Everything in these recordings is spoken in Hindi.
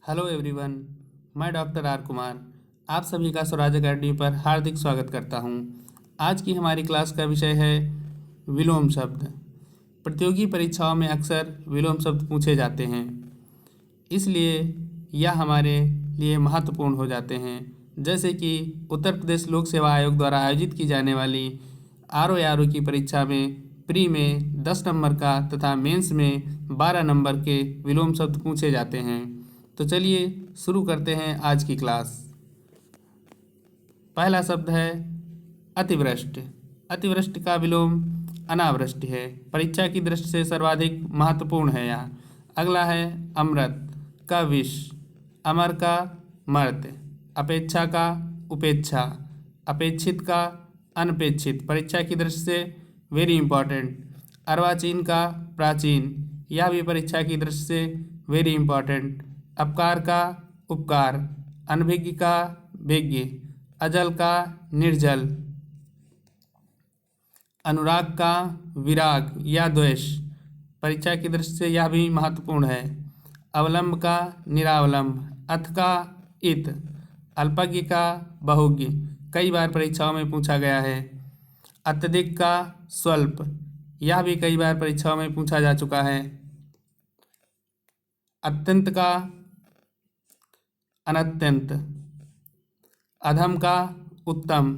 हेलो एवरीवन, मैं डॉक्टर आर कुमार आप सभी का स्वराज अकेडमी पर हार्दिक स्वागत करता हूं। आज की हमारी क्लास का विषय है विलोम शब्द। प्रतियोगी परीक्षाओं में अक्सर विलोम शब्द पूछे जाते हैं, इसलिए यह हमारे लिए महत्वपूर्ण हो जाते हैं। जैसे कि उत्तर प्रदेश लोक सेवा आयोग द्वारा आयोजित की जाने वाली आरओ की परीक्षा में प्री में 10 नंबर का तथा मेंस में 12 नंबर के विलोम शब्द पूछे जाते हैं। तो चलिए शुरू करते हैं आज की क्लास। पहला शब्द है अतिवृष्टि। अतिवृष्टि का विलोम अनावृष्टि है। परीक्षा की दृष्टि से सर्वाधिक महत्वपूर्ण है यह। अगला है अमृत का विष, अमर का मर्त, अपेक्षा का उपेक्षा, अपेक्षित का अनपेक्षित। परीक्षा की दृष्टि से वेरी इंपॉर्टेंट। अर्वाचीन का प्राचीन, यह भी परीक्षा की दृष्टि से वेरी इंपॉर्टेंट। अपकार का उपकार, अनभिज्ञ का भिज्ञ, अजल का निर्जल, अनुराग का विराग या द्वेष। परीक्षा की दृष्टि से यह भी महत्वपूर्ण है। अवलंब का निरावलंब, अथ का इत, अल्पज्ञ का बहुज्ञ, कई बार परीक्षाओं में पूछा गया है। अत्यधिक का स्वल्प, यह भी कई बार परीक्षाओं में पूछा जा चुका है। अत्यंत का अनत्यंत, अधम का उत्तम,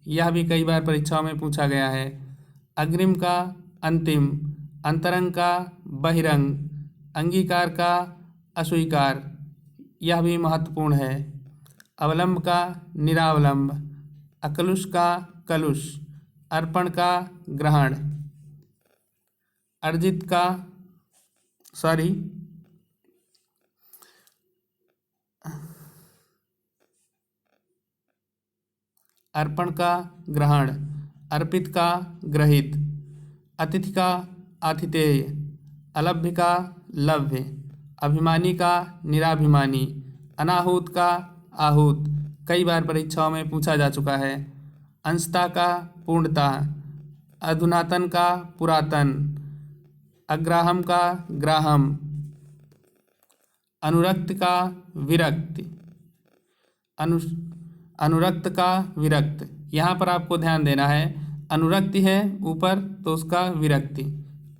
यह भी कई बार परीक्षाओं में पूछा गया है। अग्रिम का अंतिम, अंतरंग का बहिरंग, अंगीकार का अस्वीकार, यह भी महत्वपूर्ण है। अवलंब का निरावलंब, अकलुष का कलुष, अर्पण का ग्रहण, अर्जित का अर्पण का ग्रहण, अर्पित का ग्रहित, अतिथि का आतिथेय, अलभ्य का लभ्य, अभिमानी का निराभिमानी, अनाहूत का आहूत, कई बार परीक्षाओं में पूछा जा चुका है। अंशता का पूर्णता, अधुनातन का पुरातन, अग्राहम का ग्राहम, अनुरक्त का विरक्त, अनुरक्त का विरक्त। यहाँ पर आपको ध्यान देना है, अनुरक्ति है ऊपर तो उसका विरक्ति,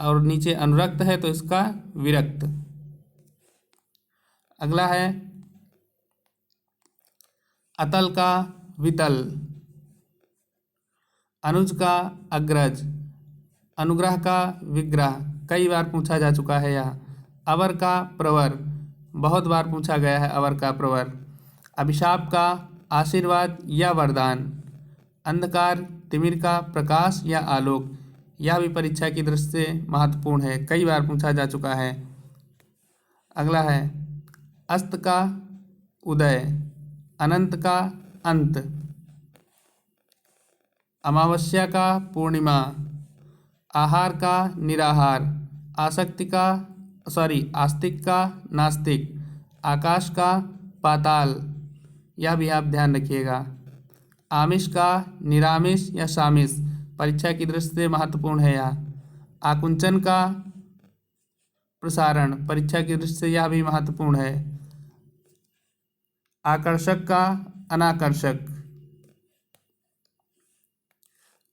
और नीचे अनुरक्त है तो इसका विरक्त। अगला है अतल का वितल, अनुज का अग्रज, अनुग्रह का विग्रह, कई बार पूछा जा चुका है यह। अवर का प्रवर, बहुत बार पूछा गया है अवर का प्रवर। अभिशाप का आशीर्वाद या वरदान, अंधकार तिमिर का प्रकाश या आलोक, यह भी परीक्षा की दृष्टि से महत्वपूर्ण है, कई बार पूछा जा चुका है। अगला है अस्त का उदय, अनंत का अंत, अमावस्या का पूर्णिमा, आहार का निराहार, आस्तिक का नास्तिक, आकाश का पाताल, यह भी आप ध्यान रखिएगा। आमिष का निरामिष या सामिष, परीक्षा की दृष्टि से महत्वपूर्ण है यह। आकुंचन का प्रसारण, परीक्षा की दृष्टि से यह भी महत्वपूर्ण है। आकर्षक का अनाकर्षक,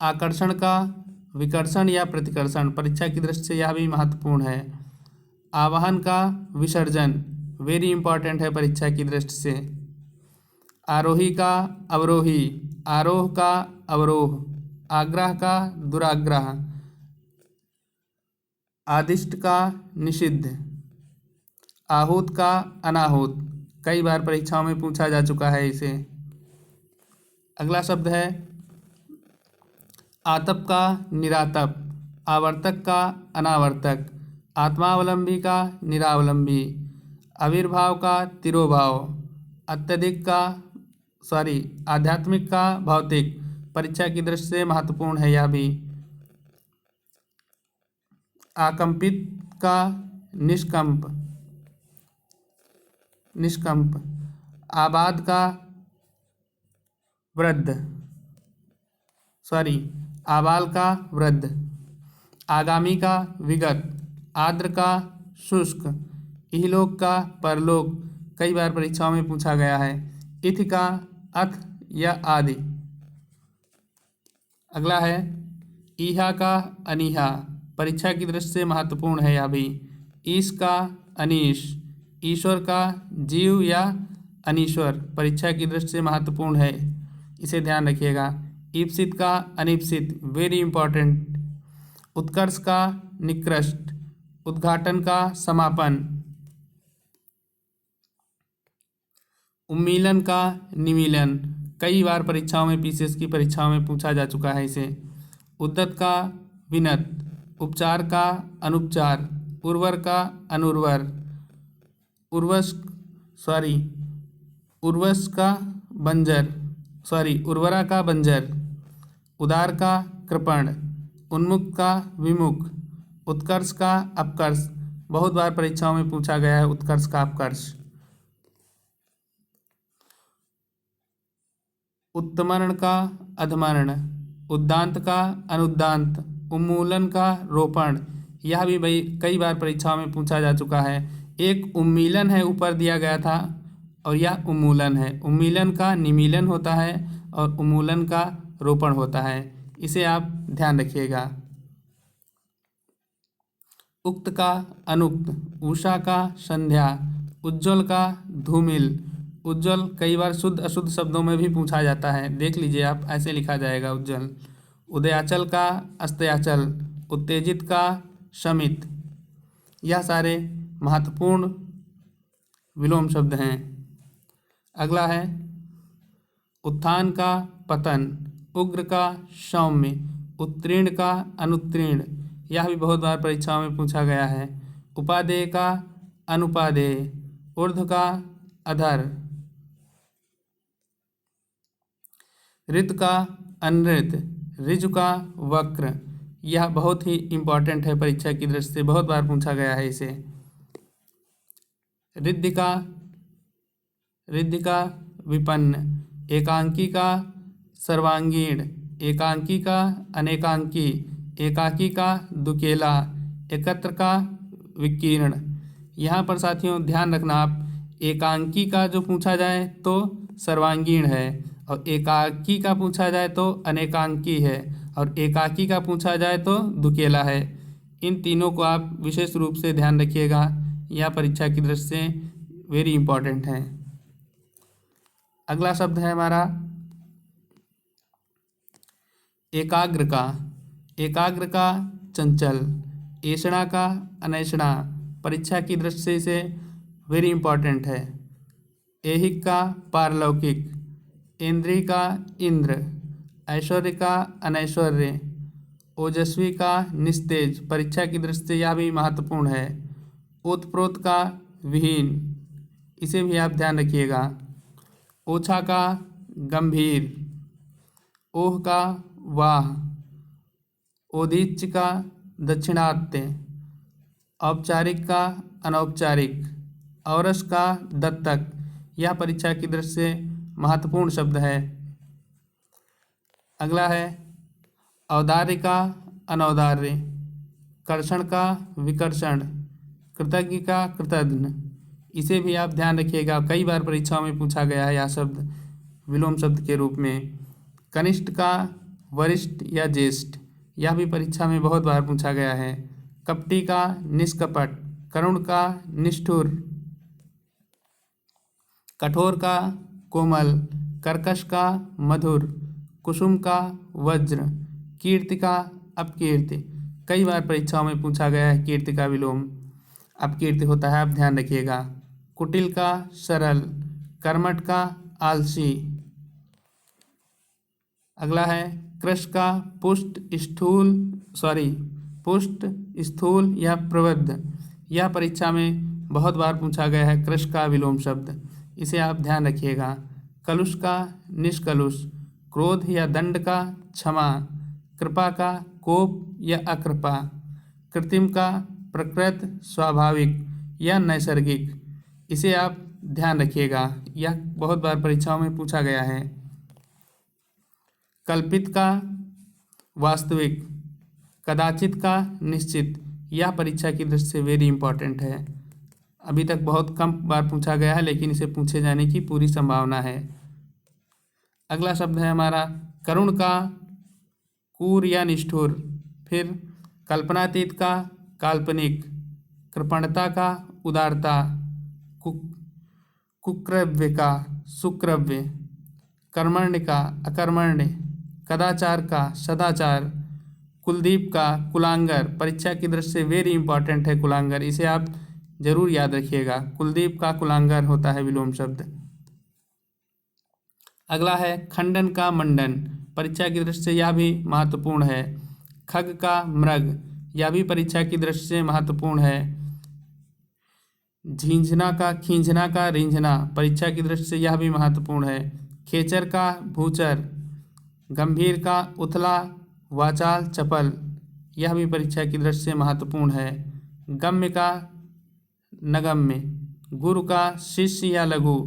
आकर्षण का विकर्षण या प्रतिकर्षण, परीक्षा की दृष्टि से यह भी महत्वपूर्ण है। आवाहन का विसर्जन, वेरी इंपॉर्टेंट है परीक्षा की दृष्टि से। आरोही का अवरोही, आरोह का अवरोह, आग्रह का दुराग्रह, आदिष्ट का निषिद्ध, आहूत का अनाहूत, कई बार परीक्षाओं में पूछा जा चुका है इसे। अगला शब्द है आतप का निरातप, आवर्तक का अनावर्तक, आत्मावलंबी का निरावलंबी, आविर्भाव का तिरोभाव, अत्यधिक का आध्यात्मिक का भौतिक, परीक्षा की दृष्टि से महत्वपूर्ण है यह भी। आकंपित का निष्कंप, आबाद का वृद्ध, आबाल का वृद्ध, आगामी का विगत, आर्द्र का शुष्क, इहलोक का परलोक, कई बार परीक्षाओं में पूछा गया है। इथ का अथ या आदि। अगला है ईहा का अनीहा, परीक्षा की दृष्टि से महत्वपूर्ण है यह भी। ईश का अनीश, ईश्वर का जीव या अनीश्वर, परीक्षा की दृष्टि से महत्वपूर्ण है, इसे ध्यान रखिएगा। ईप्सित का अनिप्सित, वेरी इंपॉर्टेंट। उत्कर्ष का निकृष्ट, उद्घाटन का समापन। उन्मीलन का निमीलन, कई बार परीक्षाओं में पीसीएस की परीक्षाओं में पूछा जा चुका है इसे। उद्दत का विनत, उपचार का अनुपचार, उर्वर का अनुर्वर, उर्वरा का बंजर, उदार का कृपण, उन्मुख का विमुख, उत्कर्ष का अपकर्ष, बहुत बार परीक्षाओं में पूछा गया है उत्कर्ष का अपकर्ष। उत्तमरण का अधमरण, उद्दांत का अनुद्दांत, उन्मूलन का रोपण, यह भी कई बार परीक्षाओं में पूछा जा चुका है। एक उन्मीलन है ऊपर दिया गया था और यह उन्मूलन है। उन्मीलन का निमीलन होता है और उन्मूलन का रोपण होता है, इसे आप ध्यान रखिएगा। उक्त का अनुक्त, उषा का संध्या, उज्ज्वल का धूमिल, उज्ज्वल कई बार शुद्ध अशुद्ध शब्दों में भी पूछा जाता है, देख लीजिए आप, ऐसे लिखा जाएगा उज्ज्वल। उदयाचल का अस्त्याचल, उत्तेजित का शमित, यह सारे महत्वपूर्ण विलोम शब्द हैं। अगला है उत्थान का पतन, उग्र का सौम्य, उत्तीर्ण का अनुत्तीर्ण, यह भी बहुत बार परीक्षाओं में पूछा गया है। उपादेय का अनुपादेय, ऊर्ध्व का अधर, ऋत का अनृत, ऋजु का वक्र, यह बहुत ही इम्पॉर्टेंट है परीक्षा की दृष्टि से, बहुत बार पूछा गया है इसे। रिद्धि का विपन्न, एकांकी का सर्वांगीण, एकांकी का अनेकांकी, एकाकी का दुकेला, एकत्र का विकीर्ण। यहाँ पर साथियों ध्यान रखना आप, एकांकी का जो पूछा जाए तो सर्वांगीण है और एकाकी का पूछा जाए तो अनेकांकी है और एकाकी का पूछा जाए तो दुकेला है। इन तीनों को आप विशेष रूप से ध्यान रखिएगा, यह परीक्षा की दृष्टि से वेरी इंपॉर्टेंट है। अगला शब्द है हमारा एकाग्र का, एकाग्र का चंचल, ऐषणा का अनैषणा, परीक्षा की दृष्टि से इसे वेरी इंपॉर्टेंट है। ऐहिक का पारलौकिक, इंद्रिय का इंद्र, ऐश्वर्य का अनैश्वर्य, ओजस्वी का निस्तेज, परीक्षा की दृष्टि से यह भी महत्वपूर्ण है। ओतप्रोत का विहीन, इसे भी आप ध्यान रखिएगा। ओछा का गंभीर, ओह का वाह, ओदीच्य का दक्षिणात्य, औपचारिक का अनौपचारिक, औरस का दत्तक, यह परीक्षा की दृष्टि से महत्वपूर्ण शब्द है। अगला है औदार्य का अनौदार्य, कर्षण का विकर्षण, कृतज्ञ का कृतघ्न, इसे भी आप ध्यान रखिएगा, कई बार परीक्षाओं में पूछा गया है यह शब्द विलोम शब्द के रूप में। कनिष्ठ का वरिष्ठ या ज्येष्ठ, यह भी परीक्षा में बहुत बार पूछा गया है। कपटी का निष्कपट, करुण का निष्ठुर, कठोर का कोमल, कर्कश का मधुर, कुसुम का वज्र, कीर्ति का अपकीर्ति, कई बार परीक्षाओं में पूछा गया है कीर्ति का विलोम अपकीर्ति होता है, आप ध्यान रखिएगा। कुटिल का सरल, कर्मठ का आलसी। अगला है कृश का पुष्ट स्थूल या प्रबुद्ध, यह परीक्षा में बहुत बार पूछा गया है कृश का विलोम शब्द, इसे आप ध्यान रखिएगा। कलुष का निष्कलुष, क्रोध या दंड का क्षमा, कृपा का कोप या अकृपा, कृत्रिम का प्रकृत स्वाभाविक या नैसर्गिक, इसे आप ध्यान रखिएगा, यह बहुत बार परीक्षाओं में पूछा गया है। कल्पित का वास्तविक, कदाचित का निश्चित, यह परीक्षा की दृष्टि से वेरी इंपॉर्टेंट है। अभी तक बहुत कम बार पूछा गया है, लेकिन इसे पूछे जाने की पूरी संभावना है। अगला शब्द है हमारा करुण का, क्रूर या निष्ठुर। फिर कल्पनातीत का, काल्पनिक। कृपणता का, उदारता। कुक्रव्य का, सुक्रव्य। कर्मण्य का, अकर्मण्य। कदाचार का, सदाचार। कुलदीप का, कुलांगर। परीक्षा की दृष्टि से वेरी इंपॉर्टेंट है कुलांगर, इसे आप जरूर याद रखिएगा। कुलदीप का कुलांगर होता है विलोम शब्द। अगला है खंडन का, मंडन। परीक्षा की दृष्टि से यह भी महत्वपूर्ण है। खग का, मृग। यह भी परीक्षा की दृष्टि से महत्वपूर्ण है। झींझना का, खींचना का, रिंझना। परीक्षा की दृष्टि से यह भी महत्वपूर्ण है। खेचर का, भूचर। गंभीर का, उथला। वाचाल, चपल। यह भी परीक्षा की दृष्टि से महत्वपूर्ण है। गम्य का, नगम्य। गुरु का, शिष्य या लघु।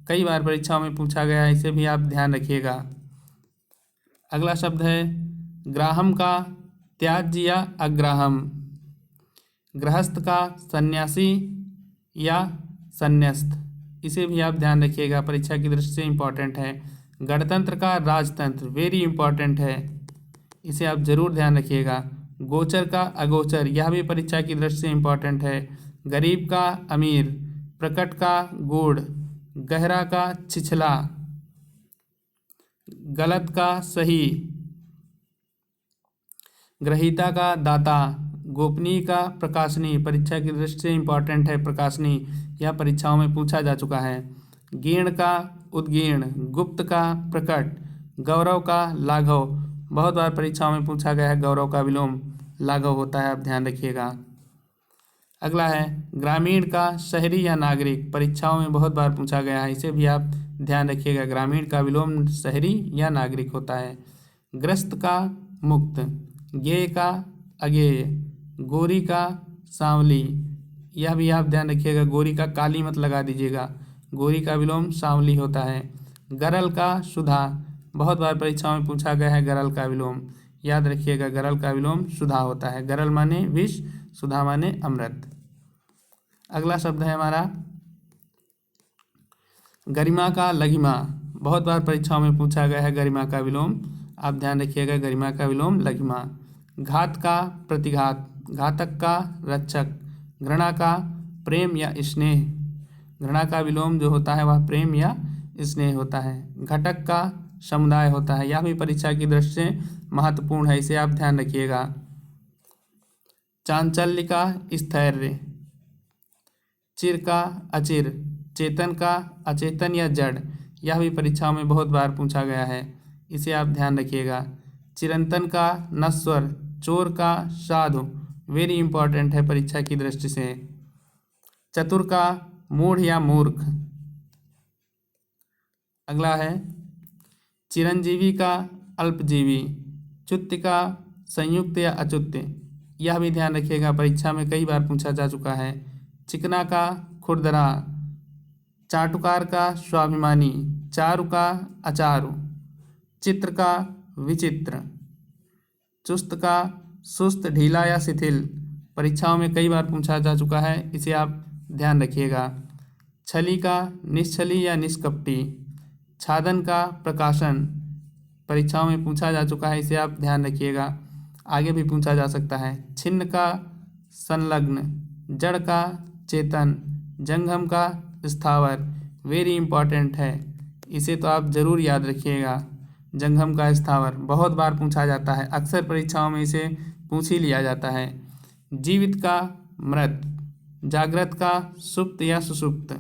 कई बार परीक्षाओं में पूछा गया है, इसे भी आप ध्यान रखिएगा। अगला शब्द है ग्राहम का, त्याज्य या अग्राहम। गृहस्थ का, सन्यासी या संन्यस्त। इसे भी आप ध्यान रखिएगा, परीक्षा की दृष्टि से इम्पॉर्टेंट है। गणतंत्र का, राजतंत्र। वेरी इंपॉर्टेंट है, इसे आप जरूर ध्यान रखिएगा। गोचर का, अगोचर। यह भी परीक्षा की दृष्टि से इम्पॉर्टेंट है। गरीब का, अमीर। प्रकट का, गूढ़। गहरा का, छिछला। गलत का, सही। ग्रहीता का, दाता। गोपनीय का, प्रकाशनी। परीक्षा की दृष्टि से इम्पॉर्टेंट है प्रकाशनी, यह परीक्षाओं में पूछा जा चुका है। गीर्ण का, उद्गीर्ण। गुप्त का, प्रकट। गौरव का, लाघव। बहुत बार परीक्षाओं में पूछा गया है, गौरव का विलोम लाघव होता है, आप ध्यान रखिएगा। अगला है ग्रामीण का, शहरी या नागरिक। परीक्षाओं में बहुत बार पूछा गया है, इसे भी आप ध्यान रखिएगा। ग्रामीण का विलोम शहरी या नागरिक होता है। ग्रस्त का, मुक्त। ज्ञेय का, अज्ञेय। गोरी का, सांवली। यह भी आप ध्यान रखिएगा, गोरी का काली मत लगा दीजिएगा, गोरी का विलोम सांवली होता है। गरल का, सुधा। बहुत बार परीक्षाओं में पूछा गया है गरल का विलोम, याद रखिएगा, गरल का विलोम सुधा होता है। गरल माने विष, सुधा माने अमृत। अगला शब्द है हमारा गरिमा का, लघिमा। बहुत बार परीक्षाओं में पूछा गया है गरिमा का विलोम, आप ध्यान रखिएगा, गरिमा का विलोम लघिमा। घात का, प्रतिघात। घातक का, रक्षक। घृणा का, प्रेम या स्नेह। घृणा का विलोम जो होता है वह प्रेम या स्नेह होता है। घटक का, समुदाय होता है, यह भी परीक्षा की दृष्टि से महत्वपूर्ण है, इसे आप ध्यान रखिएगा। चांचल्य का, स्थैर्य। चिर का, अचिर। चेतन का, अचेतन या जड़। यह भी परीक्षाओं में बहुत बार पूछा गया है, इसे आप ध्यान रखिएगा। चिरंतन का, नश्वर। चोर का, साधु। वेरी इंपॉर्टेंट है परीक्षा की दृष्टि से। चतुर का, मूढ़ या मूर्ख। अगला है चिरंजीवी का, अल्पजीवी। च्युत्य का, संयुक्त या अच्युत्य। यह भी ध्यान रखिएगा, परीक्षा में कई बार पूछा जा चुका है। चिकना का, खुरदरा। चाटुकार का, स्वाभिमानी। चारु का, अचारु। चित्र का, विचित्र। चुस्त का, सुस्त, ढीला या शिथिल। परीक्षाओं में कई बार पूछा जा चुका है, इसे आप ध्यान रखिएगा। छली का, निश्छली या निष्कपटी। छादन का, प्रकाशन। परीक्षाओं में पूछा जा चुका है, इसे आप ध्यान रखिएगा, आगे भी पूछा जा सकता है। छिन्न का, संलग्न। जड़ का, चेतन। जंगम का, स्थावर। वेरी इंपॉर्टेंट है, इसे तो आप जरूर याद रखिएगा। जंगम का, स्थावर बहुत बार पूछा जाता है, अक्सर परीक्षाओं में इसे पूछ ही लिया जाता है। जीवित का, मृत। जागृत का, सुप्त या सुषुप्त।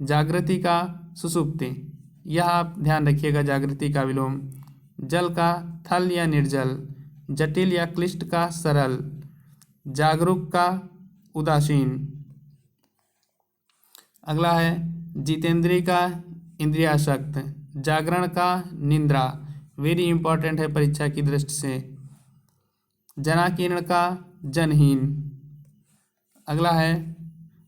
जागृति का, सुषुप्ति। यह आप ध्यान रखिएगा, जागृति का विलोम। जल का, थल या निर्जल। जटिल या क्लिष्ट का, सरल। जागरूक का, उदासीन। अगला है जितेंद्रिय का, इंद्रियासक्त। जागरण का, निद्रा। वेरी इंपॉर्टेंट है परीक्षा की दृष्टि से। जनाकीर्ण का, जनहीन। अगला है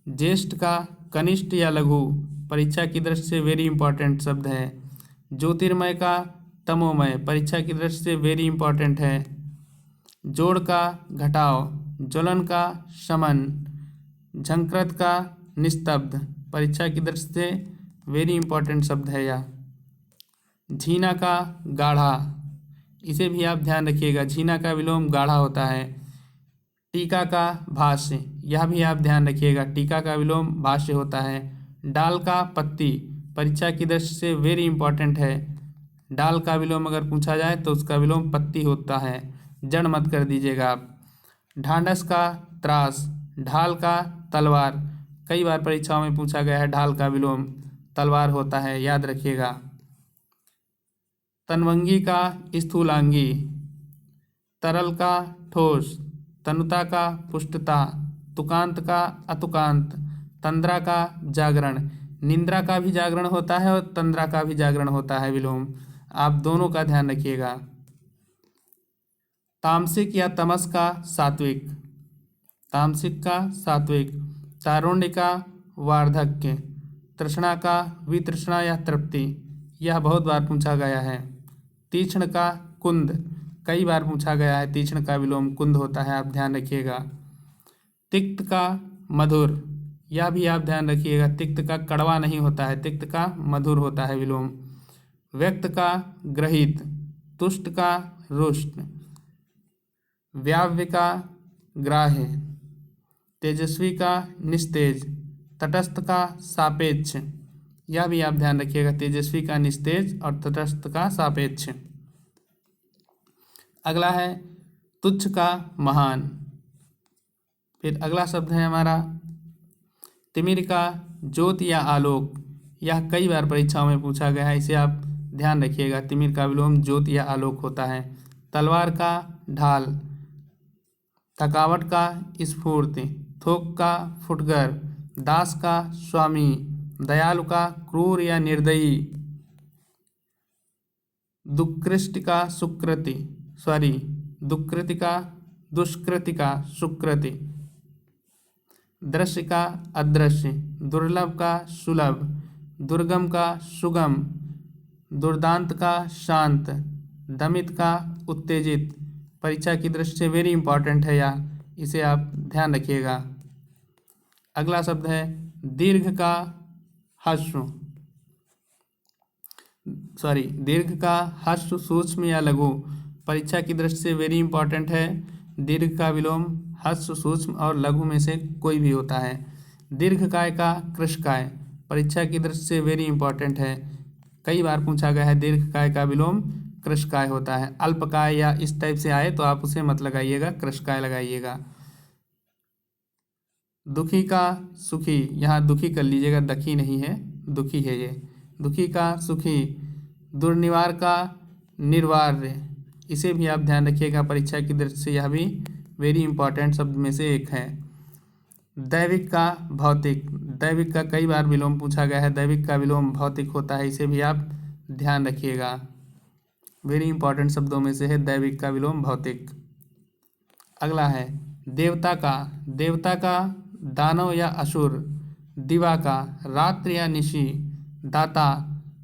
ज्येष्ठ का, कनिष्ठ या लघु। परीक्षा की दृष्टि से वेरी इंपॉर्टेंट शब्द है। ज्योतिर्मय का, तमोमय। परीक्षा की दृष्टि से वेरी इंपॉर्टेंट है। जोड़ का, घटाव। ज्वलन का, शमन। झंकृत का, निस्तब्ध, परीक्षा की दृष्टि से वेरी इंपॉर्टेंट शब्द है यह। झीना का गाढ़ा, इसे भी आप ध्यान रखिएगा, झीना का विलोम गाढ़ा होता है। टीका का भाष्य, यह भी आप ध्यान रखिएगा, टीका का विलोम भाष्य होता है। डाल का पत्ती, परीक्षा की दृष्टि से वेरी इंपॉर्टेंट है। डाल का विलोम अगर पूछा जाए तो उसका विलोम पत्ती होता है, जड़ मत कर दीजिएगा आप। ढांढस का त्रास, ढाल का तलवार, कई बार परीक्षाओं में पूछा गया है, ढाल का विलोम तलवार होता है, याद रखिएगा। तनवंगी का स्थूलांगी, तरल का ठोस, तनुता का पुष्टता, तुकांत का अतुकांत, तंद्रा का जागरण, निंद्रा का भी जागरण होता है और तंद्रा का भी जागरण होता है विलोम, आप दोनों का ध्यान रखिएगा। तामसिक या तमस का सात्विक, तामसिक का सात्विक, तारुण्य का वार्धक्य, तृष्णा का वितृष्णा या तृप्ति, यह बहुत बार पूछा गया है। तीक्ष्ण का कुंद, कई बार पूछा गया है, तीक्ष्ण का विलोम कुंद होता है, आप ध्यान रखिएगा। तिक्त का मधुर, यह भी आप ध्यान रखिएगा, तिक्त का कड़वा नहीं होता है, तिक्त का मधुर होता है विलोम। व्यक्त का ग्रहित, तुष्ट का रुष्ट, व्याव्य का ग्राह्य, तेजस्वी का निस्तेज, तटस्थ का सापेक्ष, यह भी आप ध्यान रखिएगा, तेजस्वी का निस्तेज और तटस्थ का सापेक्ष। अगला है तुच्छ का महान। फिर अगला शब्द है हमारा तिमिर का ज्योति या आलोक, यह कई बार परीक्षाओं में पूछा गया है, इसे आप ध्यान रखिएगा, तिमिर का विलोम ज्योति या आलोक होता है। तलवार का ढाल, थकावट का स्फूर्ति, थोक का फुटकर, दास का स्वामी, दयालु का क्रूर या निर्दयी, दुष्कृति का दुष्कृति का सुकृति, दृश्य का अदृश्य, दुर्लभ का सुलभ, दुर्गम का सुगम, दुर्दांत का शांत, दमित का उत्तेजित, परीक्षा की दृष्टि से वेरी इंपॉर्टेंट है यह, इसे आप ध्यान रखिएगा। अगला शब्द है दीर्घ का हश्व सूक्ष्म या लघु, परीक्षा की दृष्टि से वेरी इंपॉर्टेंट है। दीर्घ का विलोम हश्व सूक्ष्म और लघु में से कोई भी होता है। दीर्घकाय का कृशकाय, परीक्षा की दृष्टि से वेरी इंपॉर्टेंट है, कई बार पूछा गया है, दीर्घकाय का विलोम कृशकाय होता है। अल्पकाय या इस टाइप से आए तो आप उसे मत लगाइएगा, कृशकाय लगाइएगा। दुखी का सुखी, यहाँ दुखी कर लीजिएगा, दखी नहीं है, दुखी है ये। दुखी का सुखी, दुर्निवार का निर्वार्य, इसे भी आप ध्यान रखिएगा, परीक्षा की दृष्टि से यह भी वेरी इंपॉर्टेंट शब्द में से एक है। दैविक का भौतिक, दैविक का कई बार विलोम पूछा गया है, दैविक का विलोम भौतिक होता है, इसे भी आप ध्यान रखिएगा, वेरी इंपॉर्टेंट शब्दों में से है दैविक का विलोम भौतिक। अगला है देवता का दानव या असुर, दिवा का रात्रि या निशी, दाता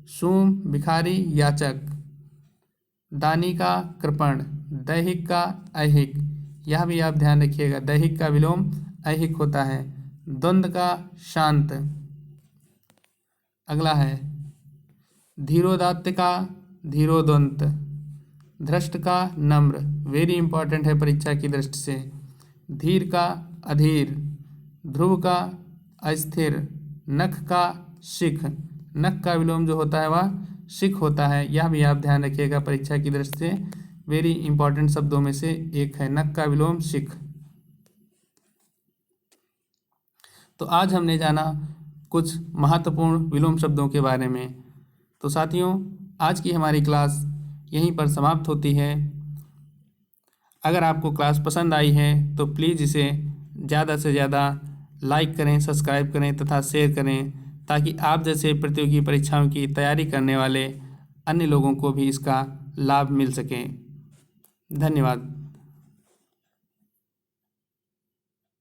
सूम भिखारी याचक, दानी का कृपण, दैहिक का ऐहिक, यह भी आप ध्यान रखिएगा, दैहिक का विलोम ऐहिक होता है। द्वंद्व का शांत। अगला है धीरोदात्त का धीरोदंत, धृष्ट का नम्र, वेरी इंपॉर्टेंट है परीक्षा की दृष्टि से। धीर का अधीर, ध्रुव का अस्थिर, नख का शिख, नख का विलोम जो होता है वह शिख होता है, यह भी आप ध्यान रखिएगा, परीक्षा की दृष्टि से वेरी इंपॉर्टेंट शब्दों में से एक है, नख का विलोम शिख। तो आज हमने जाना कुछ महत्वपूर्ण विलोम शब्दों के बारे में। तो साथियों, आज की हमारी क्लास यहीं पर समाप्त होती है। अगर आपको क्लास पसंद आई है तो प्लीज़ इसे ज़्यादा से ज़्यादा लाइक करें, सब्सक्राइब करें तथा शेयर करें, ताकि आप जैसे प्रतियोगी परीक्षाओं की तैयारी करने वाले अन्य लोगों को भी इसका लाभ मिल सके। धन्यवाद।